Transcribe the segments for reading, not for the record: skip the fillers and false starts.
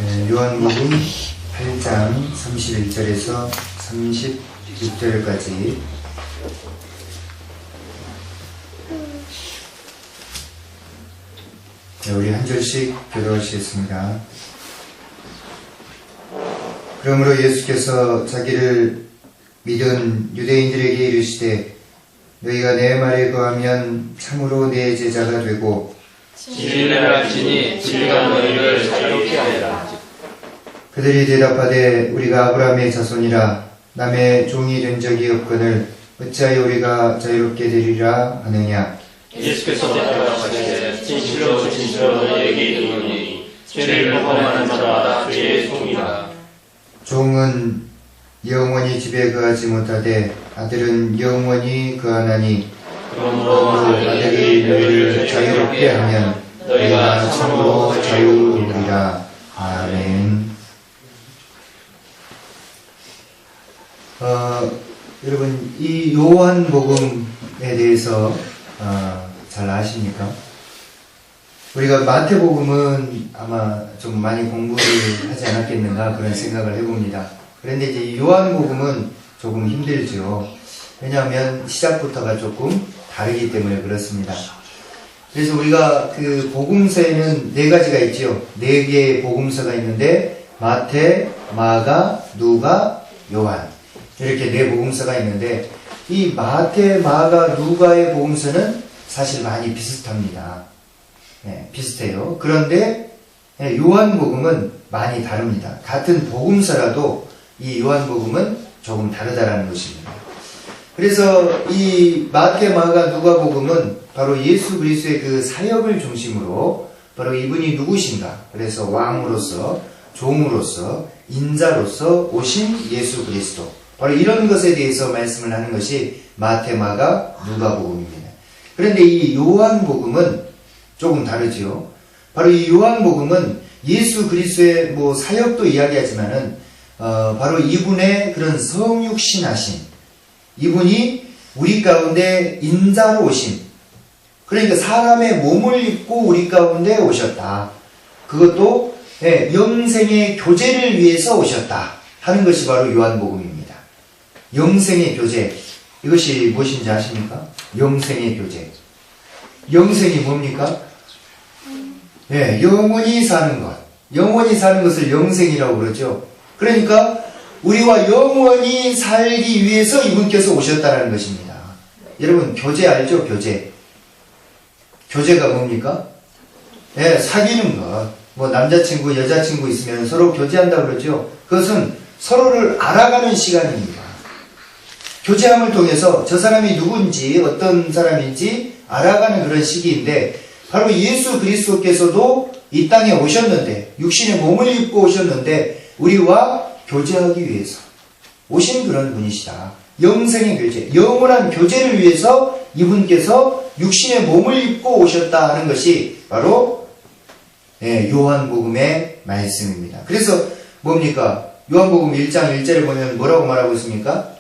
요한복음 8장 31절에서 36절까지 우리 한 절씩 교독하시겠습니다. 그러므로 예수께서 자기를 믿은 유대인들에게 이르시되 너희가 내 말에 거하면 참으로 내 제자가 되고 진리를 알지니 진리가 너희를 자유케 하리라. 그들이 대답하되 우리가 아브라함의 자손이라 남의 종이 된 적이 없거늘 어찌하여 우리가 자유롭게 되리라 하느냐. 예수께서 대답하시되 진실로 진실로 너희에게 이르노니 죄를 범하는 자마다 죄의 종이라. 종은 영원히 집에 거하지 못하되 아들은 영원히 거하나니 그러므로 아들이 너희를 자유롭게 하면 너희가 참으로 자유이리라. 아멘. 여러분 이 요한복음에 대해서 잘 아십니까? 우리가 마태복음은 아마 좀 많이 공부를 하지 않았겠는가 그런 생각을 해봅니다. 그런데 이제 요한복음은 조금 힘들죠. 왜냐하면 시작부터가 조금 다르기 때문에 그렇습니다. 그래서 우리가 그 복음서에는 네 가지가 있죠. 네 개의 복음서가 있는데 마태, 마가, 누가, 요한 이렇게 네 복음서가 있는데 이 마태, 마가, 누가의 복음서는 사실 많이 비슷합니다. 네, 비슷해요. 그런데 요한복음은 많이 다릅니다. 같은 복음서라도 이 요한복음은 조금 다르다라는 것입니다. 그래서 이 마태, 마가, 누가복음은 바로 예수 그리스도의 그 사역을 중심으로 바로 이분이 누구신가? 그래서 왕으로서, 종으로서, 인자로서 오신 예수 그리스도. 바로 이런 것에 대해서 말씀을 하는 것이 마태, 마가, 누가복음입니다. 그런데 이 요한복음은 조금 다르죠. 바로 이 요한복음은 예수 그리스도의 뭐 사역도 이야기하지만은 바로 이분의 그런 성육신하심, 이분이 우리 가운데 인자로 오심, 그러니까 사람의 몸을 입고 우리 가운데 오셨다. 그것도 영생의 교제를 위해서 오셨다 하는 것이 바로 요한복음입니다. 영생의 교제, 이것이 무엇인지 아십니까? 영생의 교제. 영생이 뭡니까? 영원히 사는 것. 영원히 사는 것을 영생이라고 그러죠. 그러니까 우리와 영원히 살기 위해서 이분께서 오셨다는 것입니다. 여러분 교제 알죠? 교제. 교제가 뭡니까? 사귀는 것. 뭐 남자친구, 여자친구 있으면 서로 교제한다고 그러죠. 그것은 서로를 알아가는 시간입니다. 교제함을 통해서 저 사람이 누군지 어떤 사람인지 알아가는 그런 시기인데 바로 예수 그리스도께서도 이 땅에 오셨는데 육신의 몸을 입고 오셨는데 우리와 교제하기 위해서 오신 그런 분이시다. 영생의 교제, 영원한 교제를 위해서 이분께서 육신의 몸을 입고 오셨다 하는 것이 바로 요한복음의 말씀입니다. 그래서 뭡니까? 요한복음 1장 1절에 보면 뭐라고 말하고 있습니까?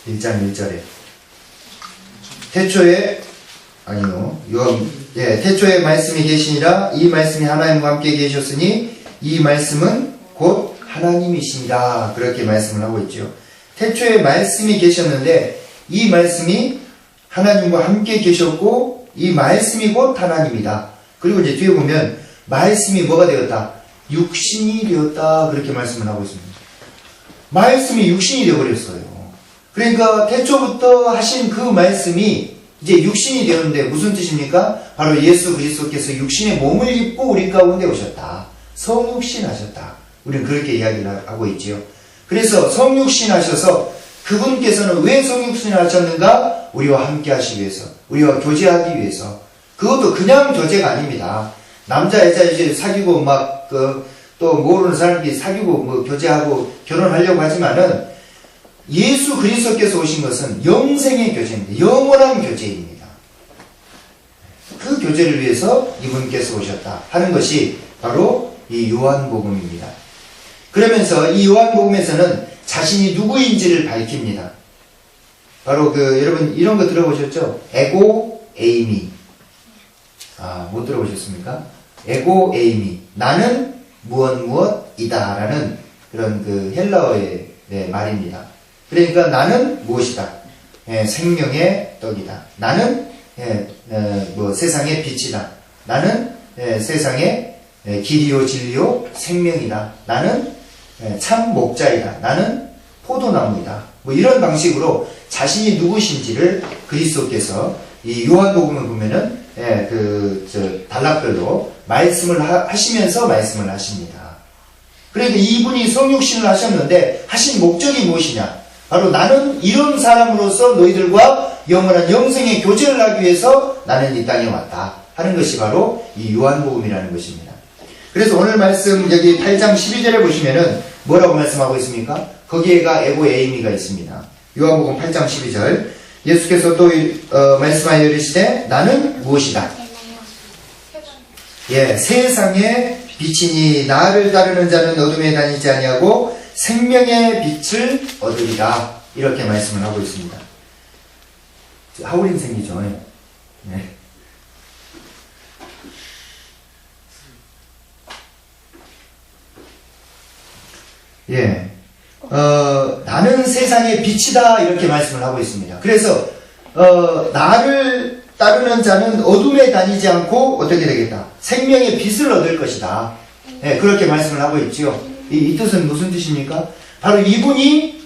1장 1절에 태초에 태초에 말씀이 계시니라. 이 말씀이 하나님과 함께 계셨으니 이 말씀은 곧 하나님이시니라. 그렇게 말씀을 하고 있죠. 태초에 말씀이 계셨는데 이 말씀이 하나님과 함께 계셨고 이 말씀이 곧 하나님이다. 그리고 이제 뒤에 보면 말씀이 뭐가 되었다? 육신이 되었다. 그렇게 말씀을 하고 있습니다. 말씀이 육신이 되어버렸어요. 그러니까 태초부터 하신 그 말씀이 이제 육신이 되었는데 무슨 뜻입니까? 바로 예수 그리스도께서 육신의 몸을 입고 우리 가운데 오셨다. 성육신 하셨다. 우리는 그렇게 이야기를 하고 있지요. 그래서 성육신 하셔서 그분께서는 왜 성육신 하셨는가? 우리와 함께 하시기 위해서, 우리와 교제하기 위해서. 그것도 그냥 교제가 아닙니다. 남자 여자 이제 사귀고 막 또 모르는 사람끼리 사귀고 뭐 교제하고 결혼하려고 하지만은 예수 그리스도께서 오신 것은 영생의 교제입니다. 영원한 교제입니다. 그 교제를 위해서 이분께서 오셨다 하는 것이 바로 이 요한복음입니다. 그러면서 이 요한복음에서는 자신이 누구인지를 밝힙니다. 바로 여러분 이런 거 들어보셨죠? 에고 에이미. 못 들어보셨습니까? 에고 에이미. 나는 무엇이다라는 그런 그 헬라어의 말입니다. 그러니까 나는 무엇이다. 생명의 떡이다. 나는 세상의 빛이다. 나는 세상의 길이요 진리요 생명이다. 나는 참 목자이다. 나는 포도나무이다. 뭐 이런 방식으로 자신이 누구신지를 그리스도께서 이 요한복음을 보면은 단락별로 말씀을 하시면서 말씀을 하십니다. 그러니까 이분이 성육신을 하셨는데 하신 목적이 무엇이냐? 바로 나는 이런 사람으로서 너희들과 영원한 영생의 교제를 하기 위해서 나는 이 땅에 왔다 하는 것이 바로 이 요한복음이라는 것입니다. 그래서 오늘 말씀 여기 8장 12절에 보시면은 뭐라고 말씀하고 있습니까? 거기에가 에고 에이미가 있습니다. 요한복음 8장 12절 예수께서 또 말씀하여 이르시되 나는 무엇이다? 세상의 빛이니 나를 따르는 자는 어둠에 다니지 아니하고 생명의 빛을 얻으리라. 이렇게 말씀을 하고 있습니다. 하울인생이죠. 네. 나는 세상의 빛이다. 이렇게 말씀을 하고 있습니다. 그래서, 나를 따르는 자는 어둠에 다니지 않고 어떻게 되겠다? 생명의 빛을 얻을 것이다. 그렇게 말씀을 하고 있지요. 이 뜻은 무슨 뜻입니까? 바로 이분이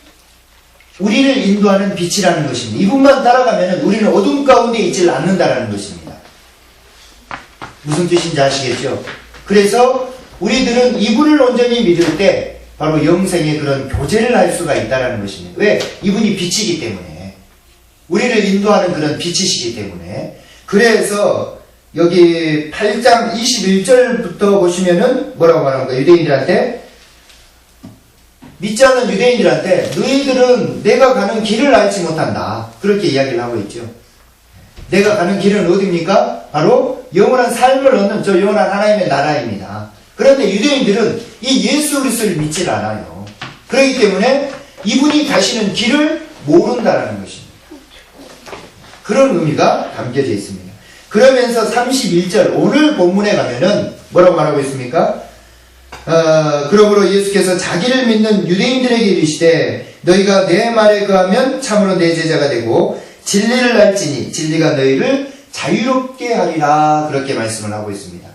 우리를 인도하는 빛이라는 것입니다. 이분만 따라가면 우리는 어둠 가운데 있질 않는다라는 것입니다. 무슨 뜻인지 아시겠죠? 그래서 우리들은 이분을 온전히 믿을 때 바로 영생의 그런 교제를 할 수가 있다는 것입니다. 왜? 이분이 빛이기 때문에. 우리를 인도하는 그런 빛이시기 때문에. 그래서 여기 8장 21절부터 보시면은 뭐라고 말합니까? 유대인들한테 믿지 않는 유대인들한테 너희들은 내가 가는 길을 알지 못한다. 그렇게 이야기를 하고 있죠. 내가 가는 길은 어디입니까? 바로 영원한 삶을 얻는 저 영원한 하나님의 나라입니다. 그런데 유대인들은 이 예수 그리스도를 믿질 않아요. 그렇기 때문에 이분이 가시는 길을 모른다는 것입니다. 그런 의미가 담겨져 있습니다. 그러면서 31절 오늘 본문에 가면은 뭐라고 말하고 있습니까? 그러므로 예수께서 자기를 믿는 유대인들에게 이르시되 너희가 내 말에 거하면 참으로 내 제자가 되고 진리를 알지니 진리가 너희를 자유롭게 하리라. 그렇게 말씀을 하고 있습니다.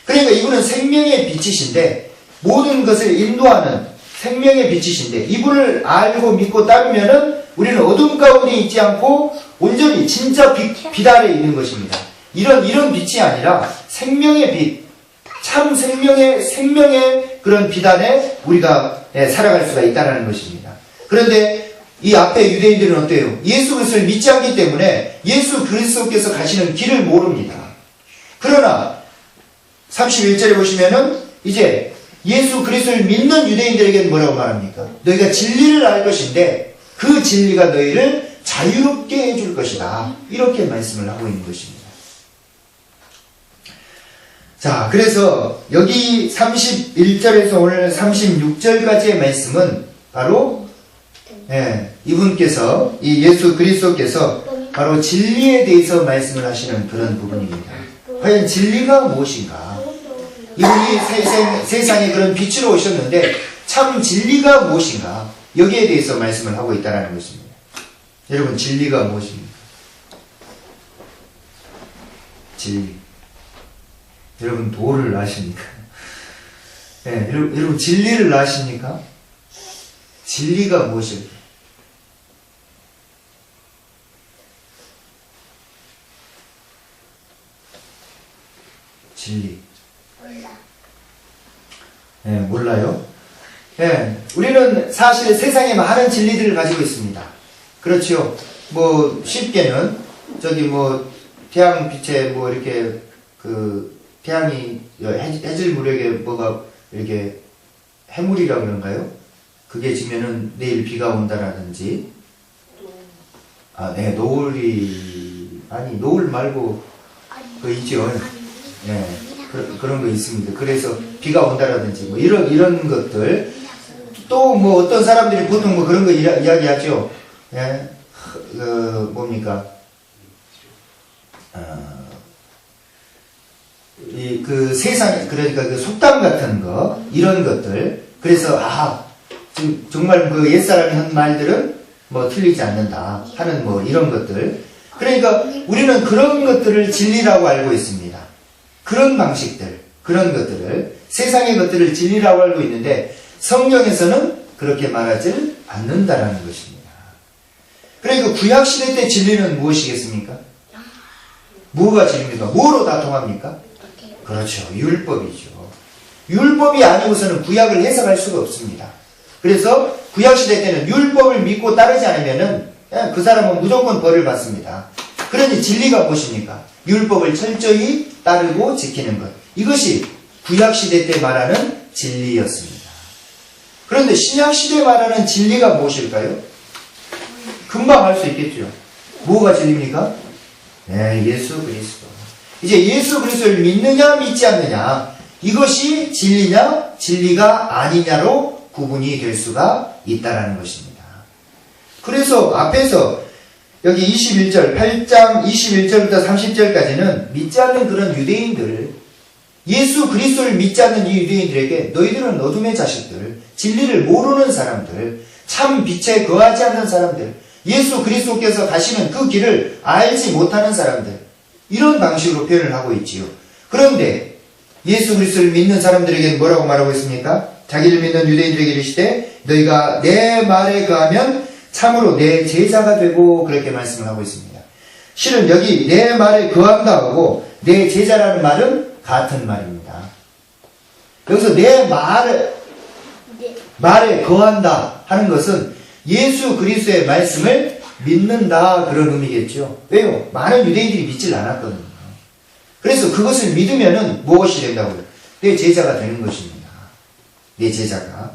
그러니까 이분은 생명의 빛이신데 모든 것을 인도하는 생명의 빛이신데 이분을 알고 믿고 따르면은 우리는 어둠 가운데 있지 않고 온전히 진짜 빛 아래 있는 것입니다. 이런 빛이 아니라 생명의 빛, 참 생명의 그런 빛 안에 우리가 살아갈 수가 있다는 것입니다. 그런데 이 앞에 유대인들은 어때요? 예수 그리스도를 믿지 않기 때문에 예수 그리스도께서 가시는 길을 모릅니다. 그러나 31절에 보시면은 이제 예수 그리스도를 믿는 유대인들에게는 뭐라고 말합니까? 너희가 진리를 알 것인데 그 진리가 너희를 자유롭게 해줄 것이다. 이렇게 말씀을 하고 있는 것입니다. 자, 그래서 여기 31절에서 오늘 36절까지의 말씀은 바로 이분께서 이 예수 그리스도께서 바로 진리에 대해서 말씀을 하시는 그런 부분입니다. 과연 진리가 무엇인가? 이분이 세상에 그런 빛으로 오셨는데 참 진리가 무엇인가? 여기에 대해서 말씀을 하고 있다는 것입니다. 여러분, 진리가 무엇입니까? 진리. 여러분, 도를 아십니까? 여러분, 진리를 아십니까? 진리가 무엇일까? 진리. 몰라요? 우리는 사실 세상에 많은 진리들을 가지고 있습니다. 그렇죠? 뭐, 쉽게는, 태양빛에 이렇게, 태양이, 해질 무렵에 뭐가, 이렇게, 해물이라고 그런가요? 그게 지면은 내일 비가 온다라든지, 노을 말고, 있죠? 그런 거 있습니다. 그래서 비가 온다라든지, 이런 것들. 또 어떤 사람들이 보통 그런 거 이야기하죠. 뭡니까? 그 세상, 그러니까 그 속담 같은 거, 이런 것들. 그래서, 지금 정말 그 옛사람이 한 말들은 뭐 틀리지 않는다 하는 뭐 이런 것들. 그러니까 우리는 그런 것들을 진리라고 알고 있습니다. 그런 방식들, 그런 것들을, 세상의 것들을 진리라고 알고 있는데 성경에서는 그렇게 말하지 않는다라는 것입니다. 그러니까 구약시대 때 진리는 무엇이겠습니까? 뭐가 진리입니까? 뭐로 다 통합니까? 그렇죠. 율법이죠. 율법이 아니고서는 구약을 해석할 수가 없습니다. 그래서 구약시대 때는 율법을 믿고 따르지 않으면은 그 사람은 무조건 벌을 받습니다. 그러니 진리가 무엇입니까? 율법을 철저히 따르고 지키는 것. 이것이 구약시대 때 말하는 진리였습니다. 그런데 신약시대 말하는 진리가 무엇일까요? 금방 알 수 있겠죠. 뭐가 진리입니까? 네, 예수 그리스도. 이제 예수 그리스도를 믿느냐 믿지 않느냐, 이것이 진리냐 진리가 아니냐로 구분이 될 수가 있다라는 것입니다. 그래서 앞에서 여기 21절, 8장 21절부터 30절까지는 믿지 않는 그런 유대인들, 예수 그리스도를 믿지 않는 이 유대인들에게 너희들은 어둠의 자식들, 진리를 모르는 사람들, 참 빛에 거하지 않는 사람들, 예수 그리스도께서 가시는 그 길을 알지 못하는 사람들, 이런 방식으로 표현을 하고 있지요. 그런데 예수 그리스도를 믿는 사람들에게는 뭐라고 말하고 있습니까? 자기를 믿는 유대인들에게 이르시되 너희가 내 말에 거하면 참으로 내 제자가 되고, 그렇게 말씀을 하고 있습니다. 실은 여기 내 말에 거한다 하고 내 제자라는 말은 같은 말입니다. 여기서 내 말에 거한다 하는 것은 예수 그리스도의 말씀을 믿는다, 그런 의미겠죠. 왜요? 많은 유대인들이 믿질 않았거든요. 그래서 그것을 믿으면은 무엇이 된다고요? 내 제자가 되는 것입니다. 내 제자가.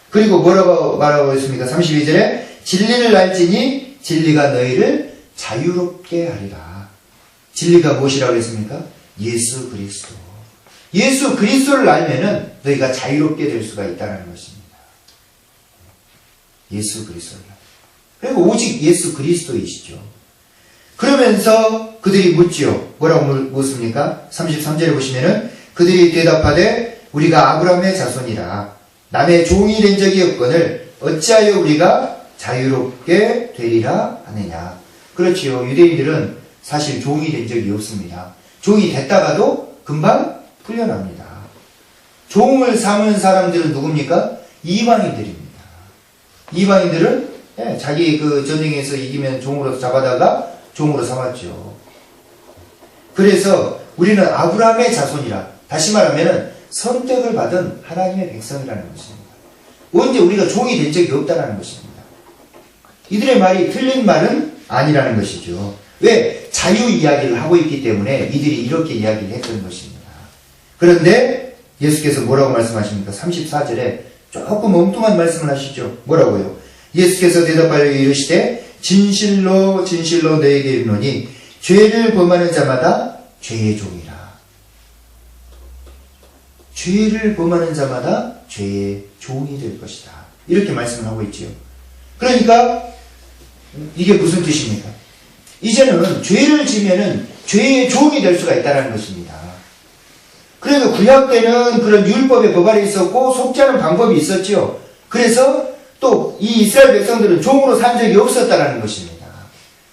그리고 뭐라고 말하고 있습니까? 32절에 진리를 알지니 진리가 너희를 자유롭게 하리라. 진리가 무엇이라고 했습니까? 예수 그리스도. 예수 그리스도를 알면은 너희가 자유롭게 될 수가 있다는 것입니다. 예수 그리스도를. 그리고 오직 예수 그리스도이시죠. 그러면서 그들이 묻지요. 뭐라고 묻습니까? 33절에 보시면은 그들이 대답하되 우리가 아브라함의 자손이라 남의 종이 된 적이 없거늘 어찌하여 우리가 자유롭게 되리라 하느냐. 그렇지요. 유대인들은 사실 종이 된 적이 없습니다. 종이 됐다가도 금방 풀려납니다. 종을 삼은 사람들은 누굽니까? 이방인들입니다. 이방인들은 자기 그 전쟁에서 이기면 종으로 잡아다가 종으로 삼았죠. 그래서 우리는 아브라함의 자손이라, 다시 말하면 선택을 받은 하나님의 백성이라는 것입니다. 언제 우리가 종이 된 적이 없다는 것입니다. 이들의 말이 틀린 말은 아니라는 것이죠. 왜? 자유 이야기를 하고 있기 때문에 이들이 이렇게 이야기를 했던 것입니다. 그런데 예수께서 뭐라고 말씀하십니까? 34절에 조금 엉뚱한 말씀을 하시죠. 뭐라고요? 예수께서 대답하여 이르시되 진실로 진실로 너에게 이르노니 죄를 범하는 자마다 죄의 종이라. 죄를 범하는 자마다 죄의 종이 될 것이다. 이렇게 말씀을 하고 있지요. 그러니까 이게 무슨 뜻입니까? 이제는 죄를 지면은 죄의 종이 될 수가 있다는 것입니다. 그래도 구약 때는 그런 율법의 법안이 있었고 속지 않은 방법이 있었죠. 그래서 또 이 이스라엘 백성들은 종으로 산 적이 없었다는 것입니다.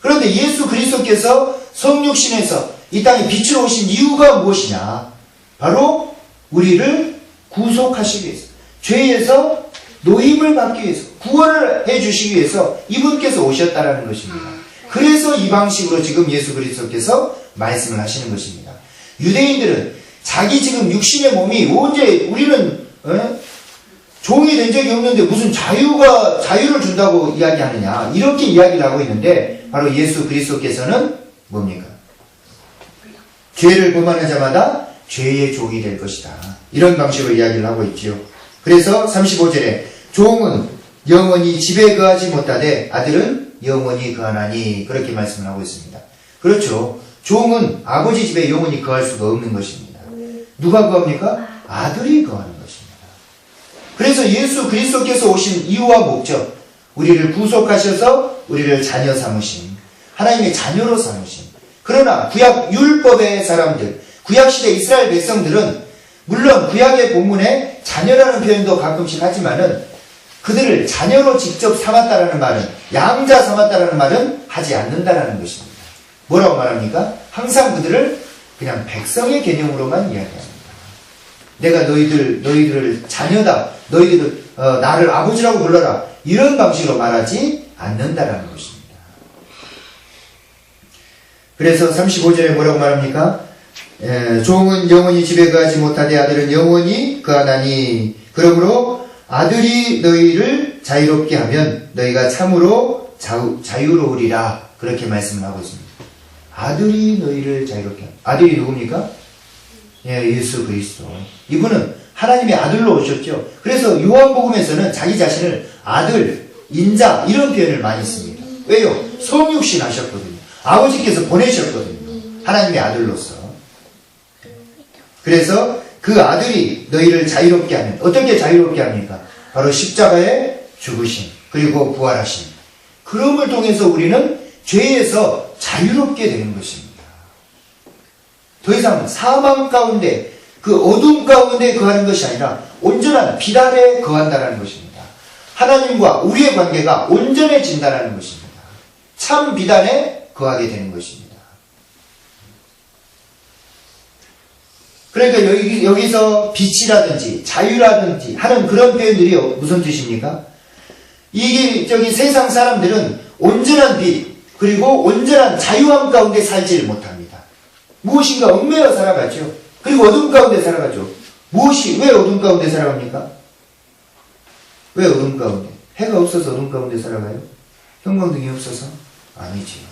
그런데 예수 그리스도께서 성육신에서 이 땅에 빛으로 오신 이유가 무엇이냐? 바로 우리를 구속하시기 위해서, 죄에서 노임을 받기 위해서, 구원을 해주시기 위해서 이분께서 오셨다는 것입니다. 그래서 이 방식으로 지금 예수 그리스도께서 말씀을 하시는 것입니다. 유대인들은 자기 지금 육신의 몸이 언제 우리는 종이 된 적이 없는데 무슨 자유를 준다고 이야기하느냐, 이렇게 이야기를 하고 있는데 바로 예수 그리스도께서는 뭡니까? 죄를 범하는 자마다 죄의 종이 될 것이다. 이런 방식으로 이야기를 하고 있지요. 그래서 35절에 종은 영원히 집에 거하지 못하되 아들은 영원히 거하나니, 그렇게 말씀을 하고 있습니다. 그렇죠. 종은 아버지 집에 영원히 거할 수가 없는 것입니다. 누가 거합니까? 아들이 거하는 것입니다. 그래서 예수 그리스도께서 오신 이유와 목적, 우리를 구속하셔서 우리를 자녀 삼으신, 하나님의 자녀로 삼으신, 그러나 구약 율법의 사람들, 구약시대 이스라엘 백성들은 물론 구약의 본문에 자녀라는 표현도 가끔씩 하지만은 그들을 자녀로 직접 삼았다라는 말은, 양자 삼았다라는 말은 하지 않는다라는 것입니다. 뭐라고 말합니까? 항상 그들을 그냥 백성의 개념으로만 이야기합니다. 내가 너희들을 자녀다. 너희들을 나를 아버지라고 불러라. 이런 방식으로 말하지 않는다라는 것입니다. 그래서 35절에 뭐라고 말합니까? 종은 영원히 집에 거하지 못하되 아들은 영원히 거하나니 그러므로 아들이 너희를 자유롭게 하면 너희가 참으로 자유로우리라. 그렇게 말씀을 하고 있습니다. 아들이 너희를 자유롭게 합니다. 아들이 누굽니까? 예수 그리스도. 이분은 하나님의 아들로 오셨죠. 그래서 요한복음에서는 자기 자신을 아들, 인자 이런 표현을 많이 씁니다. 왜요? 성육신 하셨거든요. 아버지께서 보내셨거든요. 하나님의 아들로서. 그래서 그 아들이 너희를 자유롭게 하면 어떻게 자유롭게 합니까? 바로 십자가에 죽으심 그리고 부활하심. 그럼을 통해서 우리는 죄에서 자유롭게 되는 것입니다. 더 이상 사망 가운데 그 어둠 가운데 거하는 것이 아니라 온전한 빛 아래 거한다는 것입니다. 하나님과 우리의 관계가 온전해진다는 것입니다. 참 빛 안에 거하게 되는 것입니다. 그러니까 여기서 빛이라든지 자유라든지 하는 그런 표현들이 무슨 뜻입니까? 이게 저기 세상 사람들은 온전한 빛 그리고 온전한 자유함 가운데 살지를 못합니다. 무엇인가 얽매여 살아가죠. 그리고 어둠 가운데 살아가죠. 왜 어둠 가운데 살아갑니까? 왜 어둠 가운데? 해가 없어서 어둠 가운데 살아가요? 형광등이 없어서? 아니지요.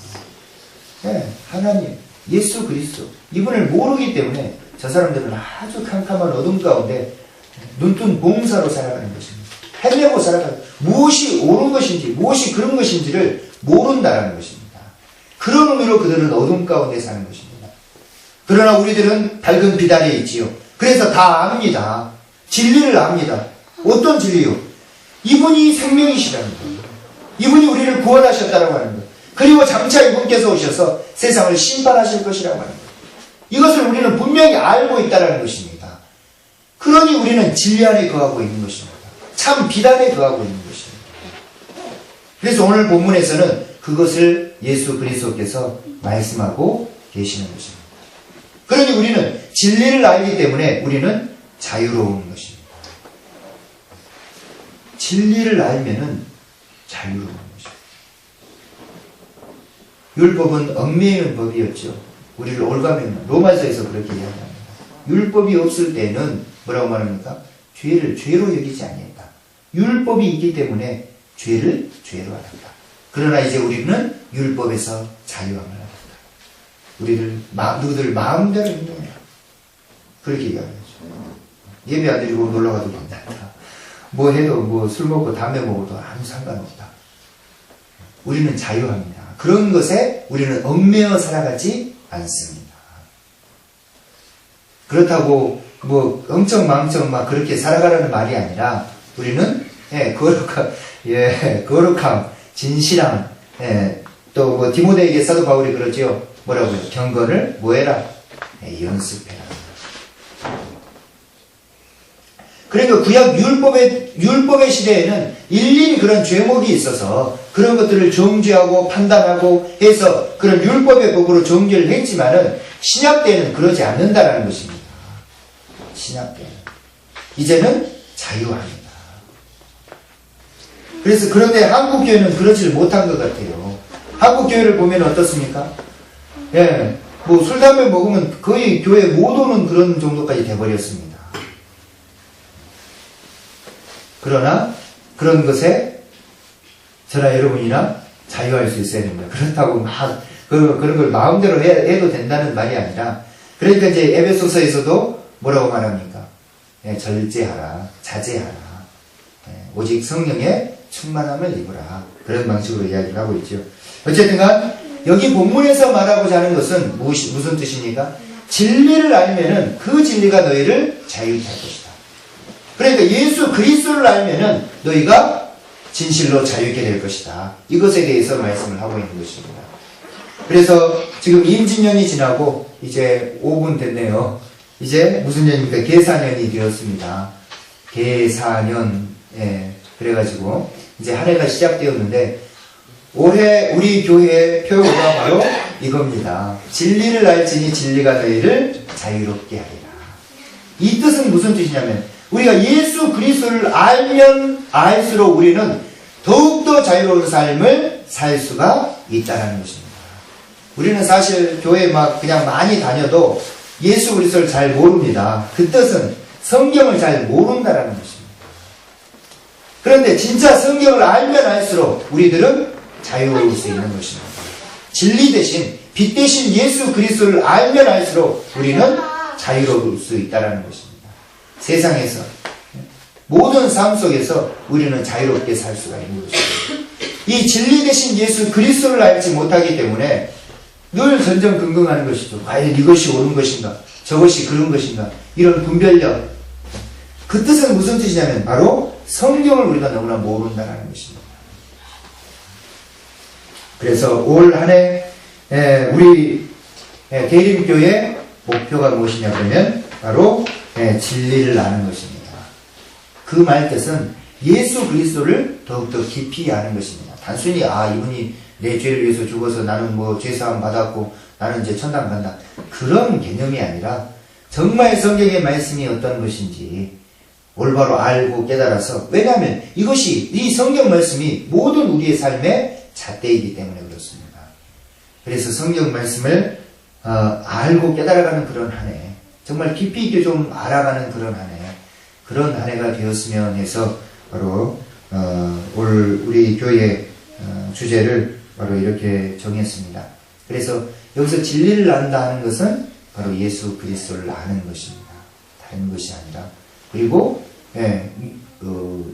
네, 하나님, 예수 그리스도 이분을 모르기 때문에 저 사람들은 아주 캄캄한 어둠 가운데 눈뜬 봉사로 살아가는 것입니다. 헤매고 살아가는 무엇이 옳은 것인지 무엇이 그런 것인지를 모른다는 것입니다. 그런 의미로 그들은 어둠 가운데 사는 것입니다. 그러나 우리들은 밝은 빛 아래에 있지요. 그래서 다 압니다. 진리를 압니다. 어떤 진리요? 이분이 생명이시라는 거예요. 이분이 우리를 구원하셨다라고 하는 거예요. 그리고 장차 이분께서 오셔서 세상을 심판하실 것이라고 하는 거예요. 이것을 우리는 분명히 알고 있다는 것입니다. 그러니 우리는 진리 안에 거하고 있는 것입니다. 참 빛 안에 거하고 있는 것입니다. 그래서 오늘 본문에서는 그것을 예수 그리스도께서 말씀하고 계시는 것입니다. 그러니 우리는 진리를 알기 때문에 우리는 자유로운 것입니다. 진리를 알면은 자유로운 것입니다. 율법은 얽매이는 법이었죠. 우리를 올가매는 로마서에서 그렇게 이야기합니다. 율법이 없을 때는 뭐라고 말합니까? 죄를 죄로 여기지 아니했다. 율법이 있기 때문에 죄를 죄로 알았다. 그러나 이제 우리는 율법에서 자유함을 알았다. 누구들 마음대로 행동해라. 그렇게 얘기하죠. 예배 안 드리고 놀러 가도 괜찮다. 뭐 해도 뭐 술 먹고 담배 먹어도 아무 상관없다. 우리는 자유합니다. 그런 것에 우리는 얽매여 살아가지 않습니다. 그렇다고 뭐 엄청 망청 막 그렇게 살아가라는 말이 아니라 우리는 거룩함, 진실함, 또 뭐 디모데에게 사도 바울이 그러죠. 뭐라고요? 경건을 뭐해라? 연습해라. 그러니까 구약 율법의 시대에는 일일이 그런 죄목이 있어서 그런 것들을 정죄하고 판단하고 해서 그런 율법의 법으로 정죄를 했지만은 신약 때는 그러지 않는다라는 것입니다. 신약 때는 이제는 자유합니다. 그래서 그런데 한국 교회는 그러지를 못한 것 같아요. 한국 교회를 보면 어떻습니까? 뭐 술 담배 먹으면 거의 교회 못 오는 그런 정도까지 돼버렸습니다. 그러나 그런 것에 저나 여러분이나 자유할 수 있어야 됩니다. 그렇다고 막 그런 걸 마음대로 해도 된다는 말이 아니라 그러니까 이제 에베소서에서도 뭐라고 말합니까? 절제하라, 자제하라, 오직 성령의 충만함을 입으라. 그런 방식으로 이야기를 하고 있죠. 어쨌든 간 여기 본문에서 말하고자 하는 것은 무슨 뜻입니까? 진리를 알면은 그 진리가 너희를 자유케 할 것이다. 그러니까 예수 그리스도를 알면은 너희가 진실로 자유케 될 것이다. 이것에 대해서 말씀을 하고 있는 것입니다. 그래서 지금 임진년이 지나고 이제 5분 됐네요. 이제 무슨 년입니까? 계사년이 되었습니다. 계사년. 그래가지고 이제 한 해가 시작되었는데 올해 우리 교회의 표어가 바로 이겁니다. 진리를 알지니 진리가 너희를 자유롭게 하리라. 이 뜻은 무슨 뜻이냐면 우리가 예수 그리스도를 알면 알수록 우리는 더욱더 자유로운 삶을 살 수가 있다는 것입니다. 우리는 사실 교회 막 그냥 많이 다녀도 예수 그리스도를 잘 모릅니다. 그 뜻은 성경을 잘 모른다는 것입니다. 그런데 진짜 성경을 알면 알수록 우리들은 자유로울 수 있는 것입니다. 진리 대신 빛 대신 예수 그리스도를 알면 알수록 우리는 자유로울 수 있다는 것입니다. 세상에서 모든 삶 속에서 우리는 자유롭게 살 수가 있는 것입니다. 이 진리 대신 예수 그리스도를 알지 못하기 때문에 늘 전전긍긍하는 것이죠. 과연 이것이 옳은 것인가? 저것이 그런 것인가? 이런 분별력. 그 뜻은 무슨 뜻이냐면 바로 성경을 우리가 너무나 모른다는 것입니다. 그래서 올 한 해 우리 대림교의 목표가 무엇이냐 그러면 바로 진리를 아는 것입니다. 그 말 뜻은 예수 그리스도를 더욱더 깊이 아는 것입니다. 단순히 이분이 내 죄를 위해서 죽어서 나는 뭐 죄사함 받았고 나는 이제 천당 간다. 그런 개념이 아니라 정말 성경의 말씀이 어떤 것인지 올바로 알고 깨달아서, 왜냐하면 이것이 이 성경 말씀이 모든 우리의 삶의 잣대이기 때문에 그렇습니다. 그래서 성경 말씀을 알고 깨달아가는 그런 한 해, 정말 깊이 있게 좀 알아가는 그런 한 해, 그런 한 해가 되었으면 해서 바로 우리 교회의 주제를 바로 이렇게 정했습니다. 그래서 여기서 진리를 안다 하는 것은 바로 예수 그리스도를 아는 것입니다. 다른 것이 아니라. 그리고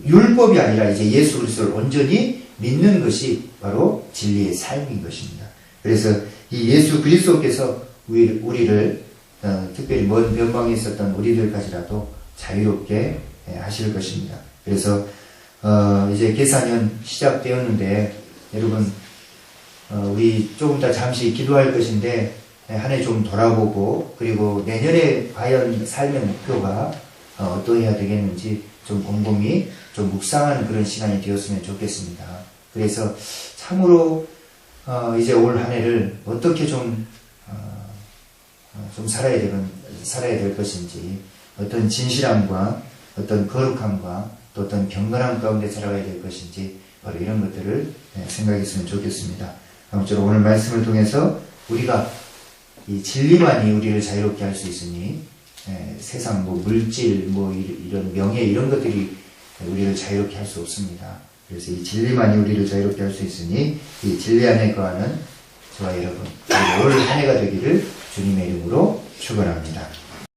율법이 아니라 이제 예수 그리스도를 온전히 믿는 것이 바로 진리의 삶인 것입니다. 그래서 이 예수 그리스도께서 우리를 특별히 먼 변방에 있었던 우리들까지라도 자유롭게 하실 것입니다. 그래서 이제 계사년 시작되었는데 여러분 우리 조금 더 잠시 기도할 것인데 한 해 좀 돌아보고, 그리고 내년에 과연 삶의 목표가 어떠해야 되겠는지 좀 곰곰이 좀 묵상하는 그런 시간이 되었으면 좋겠습니다. 그래서 참으로 이제 올 한 해를 어떻게 좀 살아야 될 것인지, 어떤 진실함과 어떤 거룩함과 또 어떤 경건함 가운데 살아가야 될 것인지, 바로 이런 것들을 생각했으면 좋겠습니다. 아무쪼록 오늘 말씀을 통해서 우리가 이 진리만이 우리를 자유롭게 할 수 있으니 세상 물질 이런 명예 이런 것들이 우리를 자유롭게 할 수 없습니다. 그래서 이 진리만이 우리를 자유롭게 할 수 있으니 이 진리 안에 거하는 저와 여러분 올 한 해가 되기를 주님의 이름으로 축원합니다.